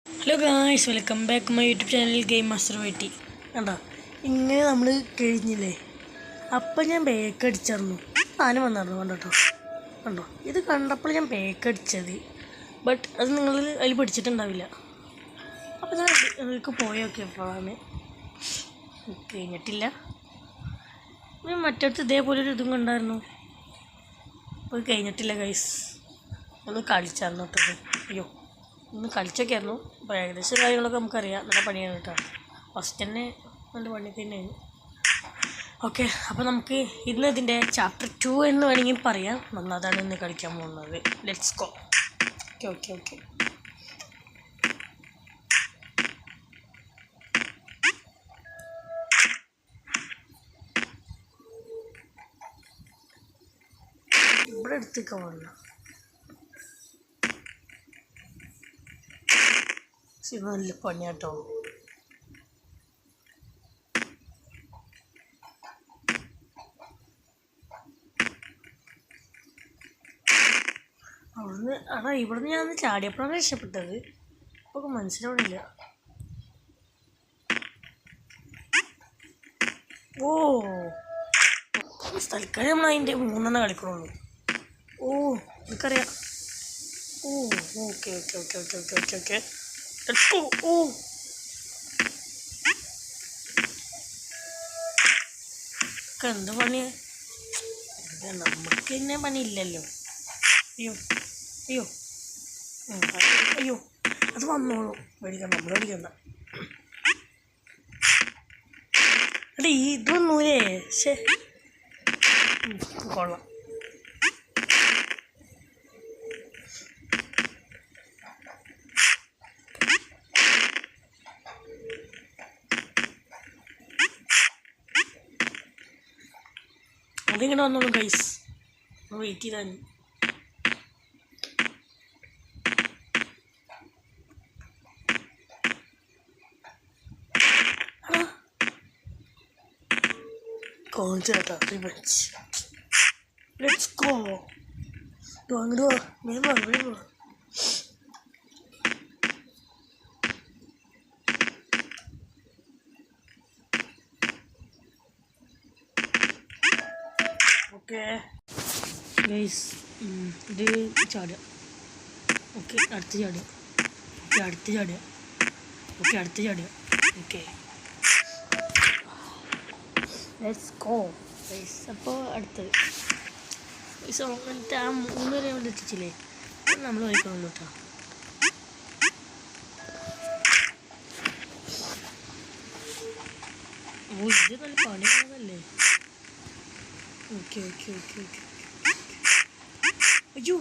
Hello guys, welcome back my YouTube channel game master വൈറ്റി. കണ്ടോ, ഇങ്ങനെ നമ്മൾ കഴിഞ്ഞില്ലേ? അപ്പം ഞാൻ ബേക്ക് അടിച്ചിരുന്നു, സാധനം വന്നിരുന്നു. കണ്ടോ, ഇത് കണ്ടപ്പോൾ ഞാൻ ബേക്ക് അടിച്ചത്. ബട്ട് അത് നിങ്ങൾ അതിൽ പിടിച്ചിട്ടുണ്ടാവില്ല. അപ്പോൾ ഞാൻ നിങ്ങൾക്ക് പോയോക്കിയപ്പോഴാണ് കഴിഞ്ഞിട്ടില്ല. ഞാൻ മറ്റടുത്ത് ഇതേപോലൊരു ഇതും കണ്ടായിരുന്നു. അപ്പോൾ കഴിഞ്ഞിട്ടില്ല ഗൈസ്. ഒന്ന് കളിച്ചായിരുന്നു കേട്ടത്. അയ്യോ, ഒന്ന് കളിച്ചൊക്കെ ആയിരുന്നു. അപ്പോൾ ഏകദേശം കാര്യങ്ങളൊക്കെ നമുക്കറിയാം. നല്ല പണിയാണ് കേട്ടോ. ഫസ്റ്റ് തന്നെ നല്ല പണി തന്നെയാണ്. ഓക്കെ, അപ്പോൾ നമുക്ക് ഇന്ന് ഇതിൻ്റെ ചാപ്റ്റർ 2 എന്ന് വേണമെങ്കിൽ പറയാം. അതാണ് ഇന്ന് കളിക്കാൻ പോകുന്നത്. Let's go. Okay okay okay ഇവിടെ എടുത്തേക്കാൻ പാടില്ല. നല്ല പണിയാട്ടോ. ഇവിടുന്ന് ഞാൻ ചാടിയപ്പോഴാണ് രക്ഷപ്പെട്ടത്. അപ്പോൾ മനസ്സിലാവണില്ല. ഓ, തൽക്കാലം നമ്മൾ അതിൻ്റെ 3 കളിക്കണുള്ളൂ. ഓ, എനിക്കറിയാം. ഓ, okay okay okay okay okay okay okay ഓ, എന്ത് പണിയാ? നമുക്ക് തന്നെ പണിയില്ലല്ലോ. അയ്യോ അയ്യോ അയ്യോ, അത് വന്നോളൂ. മേടിക്കണ്ട, നമ്മൾ മേടിക്കണ്ട. അല്ല, ഇതൊന്നൂലേ? ശേ, കൊള്ളാം. അതിങ്ങനെ വന്നോളൂ ഗൈസ്, വെയിറ്റ് ചെയ്താൽ. കോൺസേട്ടാ റിവെഞ്ച്. Let's go. അങ്ങോട്ട് വാ, വേഗം വാ. ഓക്കെ ഗൈസ്, ഇത് ചാടുക. ഓക്കെ, അടുത്ത് ചാടുക. ഓക്കെ, അടുത്ത് ചാടുക. ഓക്കെ, അടുത്ത് ചാടുക. Okay, let's go guys. അപ്പോൾ അടുത്തത് മറ്റേ ആ 3 വരെ അവിടെ എത്തിച്ചില്ലേ? നമ്മൾ വായിക്കണമല്ലോ കേട്ടോ. ഓ, ഇത് നല്ല പണിയുള്ളതല്ലേ? Okay okay okay okay. അയ്യോ,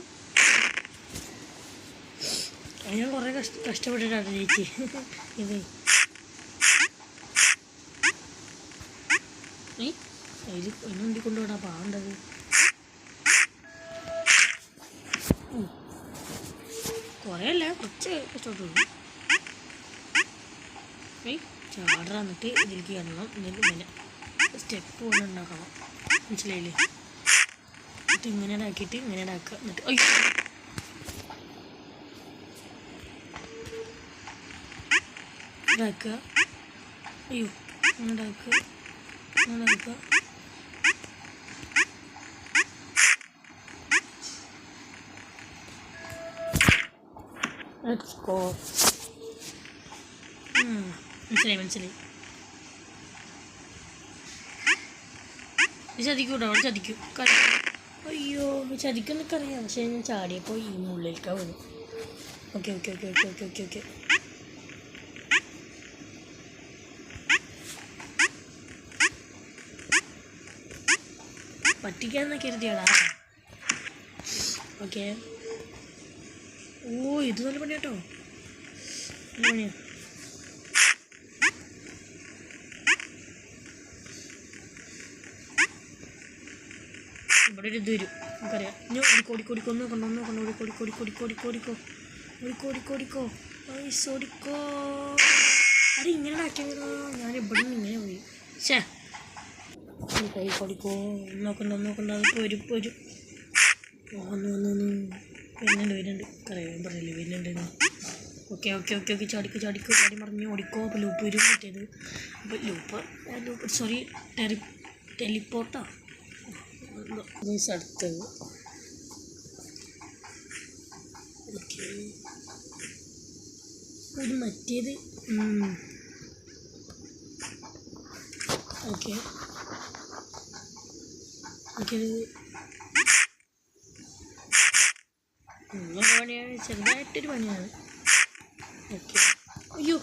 ഞാൻ കുറേ കഷ്ടപ്പെട്ടിട്ടാണ് ചേച്ചി ഇത്. അതിനുണ്ടി കൊണ്ടുപോടാ പാണ്ടത്. കുറേ അല്ല, കുറച്ച് കഷ്ടപ്പെട്ടുള്ളൂ. ചാടറ, എന്നിട്ട് ഇതിലേക്ക് കയറണം. എന്നിട്ട് ഇങ്ങനെ സ്റ്റെപ്പ് പോലെ ഉണ്ടാക്കണം, മനസ്സിലായില്ലേ? എന്നിട്ട് ഇങ്ങനെ ഇടാക്കിയിട്ട് ഇങ്ങനെ ഇടാക്കുക. എന്നിട്ട് അയ്യോ, ഇതാക്കുക. അയ്യോ, ഇങ്ങനെ ഇടാക്കുക, ഇങ്ങനെ ഇടാക്കുക. Let's go. മനസ്സിലായി. ചതിക്കൂട്ടോ, ചതിക്കും. അയ്യോ, ചതിക്കുന്നൊക്കെ അറിയാം. പക്ഷേ ഞാൻ ചാടിയപ്പോൾ ഈ മുള്ളിലേക്കാണ് വരും. Okay okay okay okay okay okay okay പറ്റിക്കാന്നൊക്കെ കരുതിയാടാ. ഓക്കെ. ഓ, ഇത് നല്ല പണിയാട്ടോ. നല്ല പണിയാ. ഇവിടെ ഒരു ഇത് വരും, നമുക്കറിയാം. ഇനി ഓടിക്കോടിക്കോ ഓടിക്കോ. അത് ഇങ്ങനെ ആക്കിയതോ, ഞാൻ ഇവിടെ നിന്ന് ഇങ്ങനെ പോയി. ശേ, കൈ കൊടുക്കോ. നോക്കണ്ട, അതിപ്പോൾ വരും. വരുന്നുണ്ട്. കറിയാൻ പറഞ്ഞില്ലേ, വരുന്നുണ്ട്. ഓക്കെ ഓക്കെ ഓക്കെ ഓക്കെ ചാടിക്കോ ചാടിക്കോ ചാടി മറിഞ്ഞ് ഓടിക്കോ. അപ്പോൾ ലൂപ്പ് വരും മറ്റേത്. അപ്പോൾ ലൂപ്പ് സോറി ടെലിപ്പോർട്ടാ അടുത്തത്. ഓക്കെ ഒരു മറ്റേത് ഓക്കെ ഓക്കെ പണിയാണ്, ചെറുതായിട്ടൊരു പണിയാണ്. ഓക്കെ അയ്യോ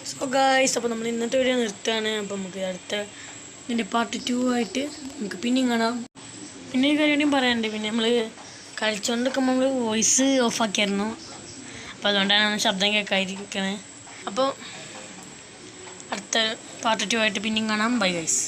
സോ ഗായ്സ്, അപ്പോൾ നമ്മൾ ഇന്നത്തെ വീഡിയോ നിർത്തുകയാണ്. അപ്പോൾ നമുക്ക് അടുത്ത ഇതിൻ്റെ പാർട്ട് 2 ആയിട്ട് നമുക്ക് പിന്നെയും കാണാം. പിന്നെ ഒരു കാര്യം പറയാനുണ്ട്. പിന്നെ നമ്മൾ കളിച്ചുകൊണ്ടിരിക്കുമ്പോൾ നമ്മൾ വോയിസ് ഓഫാക്കിയായിരുന്നു. അപ്പോൾ അതുകൊണ്ടാണ് ശബ്ദം കേൾക്കാതിരിക്കണേ. അപ്പോൾ അടുത്ത പാർട്ട് 2 ആയിട്ട് പിന്നെയും കാണാം. Bye guys.